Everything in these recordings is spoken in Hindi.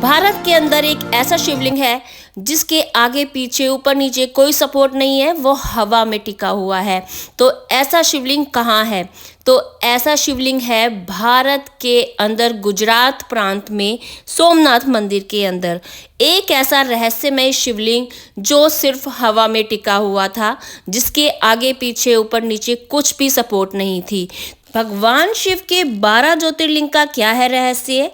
भारत के अंदर एक ऐसा शिवलिंग है जिसके आगे पीछे ऊपर नीचे कोई सपोर्ट नहीं है, वो हवा में टिका हुआ है। तो ऐसा शिवलिंग कहाँ है? तो ऐसा शिवलिंग है भारत के अंदर गुजरात प्रांत में सोमनाथ मंदिर के अंदर। एक ऐसा रहस्यमय शिवलिंग जो सिर्फ हवा में टिका हुआ था, जिसके आगे पीछे ऊपर नीचे कुछ भी सपोर्ट नहीं थी। भगवान शिव के 12 ज्योतिर्लिंग का क्या है रहस्य?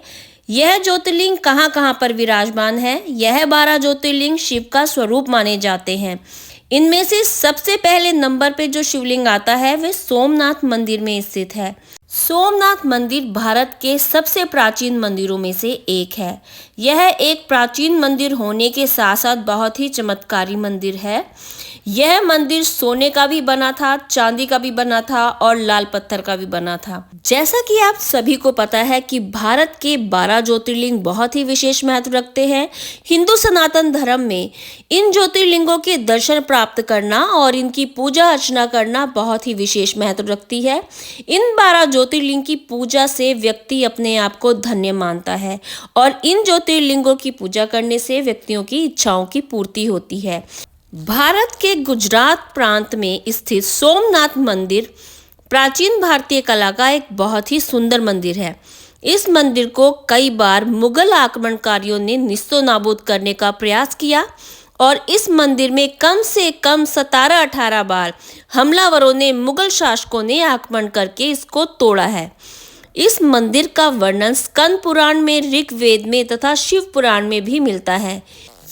यह ज्योतिर्लिंग कहाँ कहाँ पर विराजमान है? यह 12 ज्योतिर्लिंग शिव का स्वरूप माने जाते हैं। इनमें से सबसे पहले नंबर पे जो शिवलिंग आता है वह सोमनाथ मंदिर में स्थित है। सोमनाथ मंदिर भारत के सबसे प्राचीन मंदिरों में से एक है। यह एक प्राचीन मंदिर होने के साथ साथ बहुत ही चमत्कारी मंदिर है। यह मंदिर सोने का भी बना था, चांदी का भी बना था और लाल पत्थर का भी बना था। जैसा कि आप सभी को पता है कि भारत के 12 ज्योतिर्लिंग बहुत ही विशेष महत्व रखते हैं। हिंदू सनातन धर्म में इन ज्योतिर्लिंगों के दर्शन प्राप्त करना और इनकी पूजा अर्चना करना बहुत ही विशेष महत्व रखती है। इन 12 ज्योतिर्लिंग की पूजा से व्यक्ति अपने आप को धन्य मानता है और इन ज्योतिर्लिंगों की पूजा करने से व्यक्तियों की इच्छाओं की पूर्ति होती है। भारत के गुजरात प्रांत में स्थित सोमनाथ मंदिर प्राचीन भारतीय कला का एक बहुत ही सुंदर मंदिर है। इस मंदिर को कई बार मुगल आक्रमणकारियों ने निस्तो नाबूद करने का प्रयास किया और इस मंदिर में कम से कम 17-18 बार हमलावरों ने, मुगल शासकों ने आक्रमण करके इसको तोड़ा है। इस मंदिर का वर्णन स्कंद पुराण में, ऋग्वेद में तथा शिव पुराण में भी मिलता है।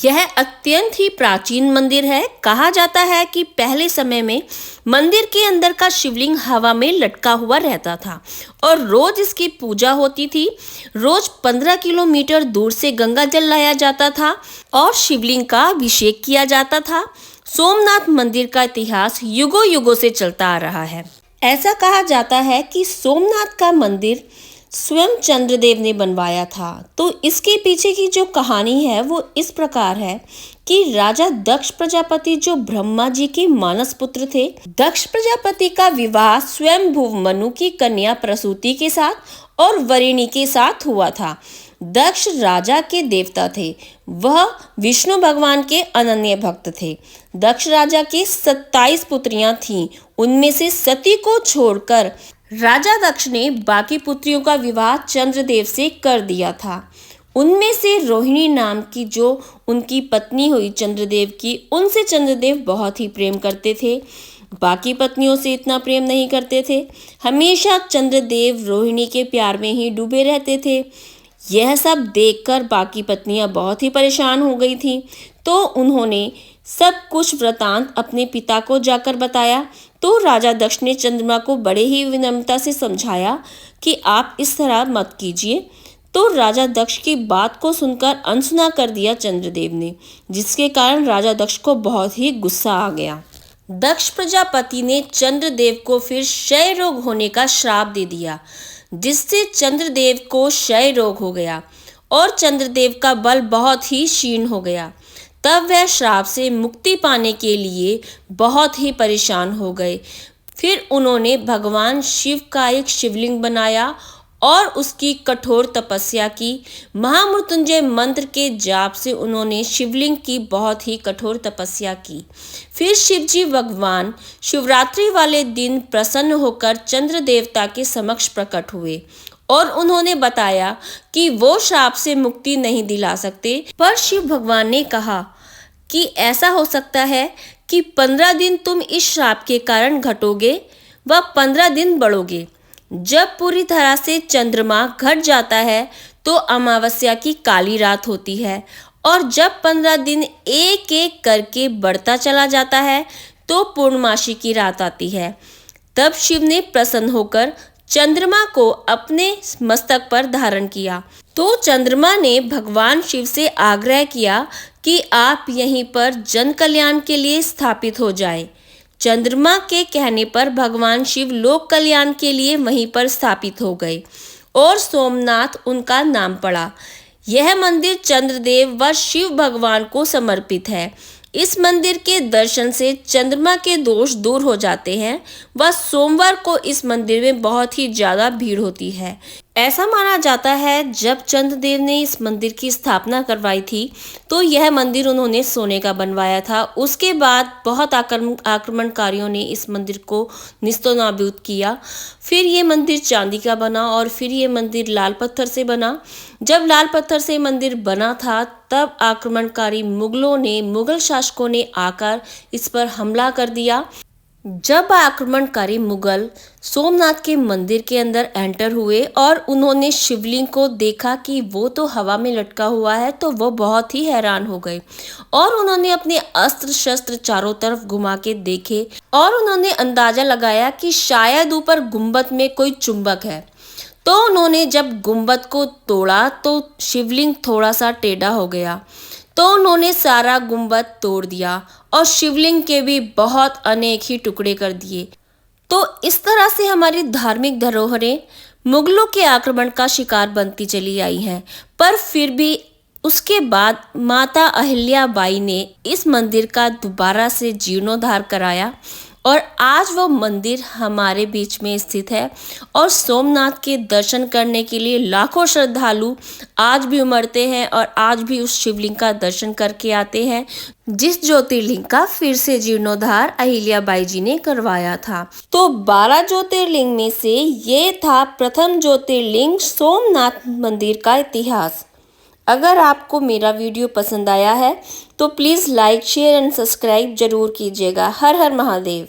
यह अत्यंत ही प्राचीन मंदिर है। कहा जाता है कि पहले समय में मंदिर के अंदर का शिवलिंग हवा में लटका हुआ रहता था और रोज इसकी पूजा होती थी। रोज 15 किलोमीटर दूर से गंगा जल लाया जाता था और शिवलिंग का अभिषेक किया जाता था। सोमनाथ मंदिर का इतिहास युगों युगों से चलता आ रहा है। ऐसा कहा जाता है कि सोमनाथ का मंदिर स्वयं चंद्रदेव ने बनवाया था। तो इसके पीछे की जो कहानी है वो इस प्रकार है कि राजा दक्ष प्रजापति जो ब्रह्मा जी के मानस पुत्र थे, दक्ष प्रजापति का विवाह स्वयं भुव मनु की कन्या प्रसूति के साथ और वरिणी के साथ हुआ था। दक्ष राजा के देवता थे, वह विष्णु भगवान के अनन्य भक्त थे। दक्ष राजा के 27 पुत्रियां थीं, उनमें से सती को छोड़कर राजा दक्ष ने बाकी पुत्रियों का विवाह चंद्रदेव से कर दिया था। उनमें से रोहिणी नाम की जो उनकी पत्नी हुई चंद्रदेव की, उनसे चंद्रदेव बहुत ही प्रेम करते थे। बाकी पत्नियों से इतना प्रेम नहीं करते थे। हमेशा चंद्रदेव रोहिणी के प्यार में ही डूबे रहते थे। यह सब देखकर बाकी पत्नियां बहुत ही परेशान हो गई थीं। तो उन्होंने सब कुछ वृतांत अपने पिता को जाकर बताया। तो राजा दक्ष ने चंद्रमा को बड़े ही विनम्रता से समझाया कि आप इस तरह मत कीजिए। तो राजा दक्ष की बात को सुनकर अनसुना कर दिया चंद्रदेव ने, जिसके कारण राजा दक्ष को बहुत ही गुस्सा आ गया। दक्ष प्रजापति ने चंद्रदेव को फिर क्षय रोग होने का श्राप दे दिया, जिससे चंद्रदेव को क्षय रोग हो गया और चंद्रदेव का बल बहुत ही क्षीण हो गया। तब वह श्राप से मुक्ति पाने के लिए बहुत ही परेशान हो गए। फिर उन्होंने भगवान शिव का एक शिवलिंग बनाया और उसकी कठोर तपस्या की। महामृत्युंजय मंत्र के जाप से उन्होंने शिवलिंग की बहुत ही कठोर तपस्या की। फिर शिवजी भगवान शिवरात्रि वाले दिन प्रसन्न होकर चंद्र देवता के समक्ष प्रकट हुए और उन्होंने बताया कि वो श्राप से मुक्ति नहीं दिला सकते, पर शिव भगवान ने कहा कि ऐसा हो सकता है कि 15 दिन तुम इस श्राप के कारण घटोगे व 15 दिन बढ़ोगे। जब पूरी तरह से चंद्रमा घट जाता है तो अमावस्या की काली रात होती है और जब 15 दिन एक एक करके बढ़ता चला जाता है तो पूर्णमासी की रात आती है। तब शिव ने प्रसन्न होकर चंद्रमा को अपने मस्तक पर धारण किया। तो चंद्रमा ने भगवान शिव से आग्रह किया कि आप यहीं पर जन कल्याण के लिए स्थापित हो जाए। चंद्रमा के कहने पर भगवान शिव लोक कल्याण के लिए वहीं पर स्थापित हो गए और सोमनाथ उनका नाम पड़ा। यह मंदिर चंद्रदेव व शिव भगवान को समर्पित है। इस मंदिर के दर्शन से चंद्रमा के दोष दूर हो जाते हैं व सोमवार को इस मंदिर में बहुत ही ज़्यादा भीड़ होती है। ऐसा माना जाता है जब चंद्रदेव ने इस मंदिर की स्थापना करवाई थी तो यह मंदिर उन्होंने सोने का बनवाया था। उसके बाद बहुत आक्रमणकारियों ने इस मंदिर को निस्तोनाबूद किया। फिर ये मंदिर चांदी का बना और फिर ये मंदिर लाल पत्थर से बना। जब लाल पत्थर से मंदिर बना था तब आक्रमणकारी मुगल शासकों ने आकर इस पर हमला कर दिया। जब आक्रमणकारी मुगल सोमनाथ के मंदिर के अंदर एंटर हुए और उन्होंने शिवलिंग को देखा कि वो तो हवा में लटका हुआ है, तो वो बहुत ही हैरान हो गए और उन्होंने अपने अस्त्र शस्त्र चारों तरफ घुमा के देखे और उन्होंने अंदाजा लगाया कि शायद ऊपर गुंबद में कोई चुंबक है। तो उन्होंने जब गुंबद को तोड़ा तो शिवलिंग थोड़ा सा टेढ़ा हो गया। तो उन्होंने सारा गुंबद तोड़ दिया और शिवलिंग के भी बहुत अनेक ही टुकड़े कर दिए। तो इस तरह से हमारी धार्मिक धरोहरें मुगलों के आक्रमण का शिकार बनती चली आई हैं। पर फिर भी उसके बाद माता अहिल्याबाई ने इस मंदिर का दोबारा से जीर्णोद्धार कराया और आज वो मंदिर हमारे बीच में स्थित है और सोमनाथ के दर्शन करने के लिए लाखों श्रद्धालु आज भी उमड़ते हैं और आज भी उस शिवलिंग का दर्शन करके आते हैं, जिस ज्योतिर्लिंग का फिर से जीर्णोद्धार अहिल्याबाई जी ने करवाया था। तो 12 ज्योतिर्लिंग में से ये था प्रथम ज्योतिर्लिंग सोमनाथ मंदिर का इतिहास। अगर आपको मेरा वीडियो पसंद आया है तो please like share and subscribe जरूर कीजिएगा। हर हर महादेव।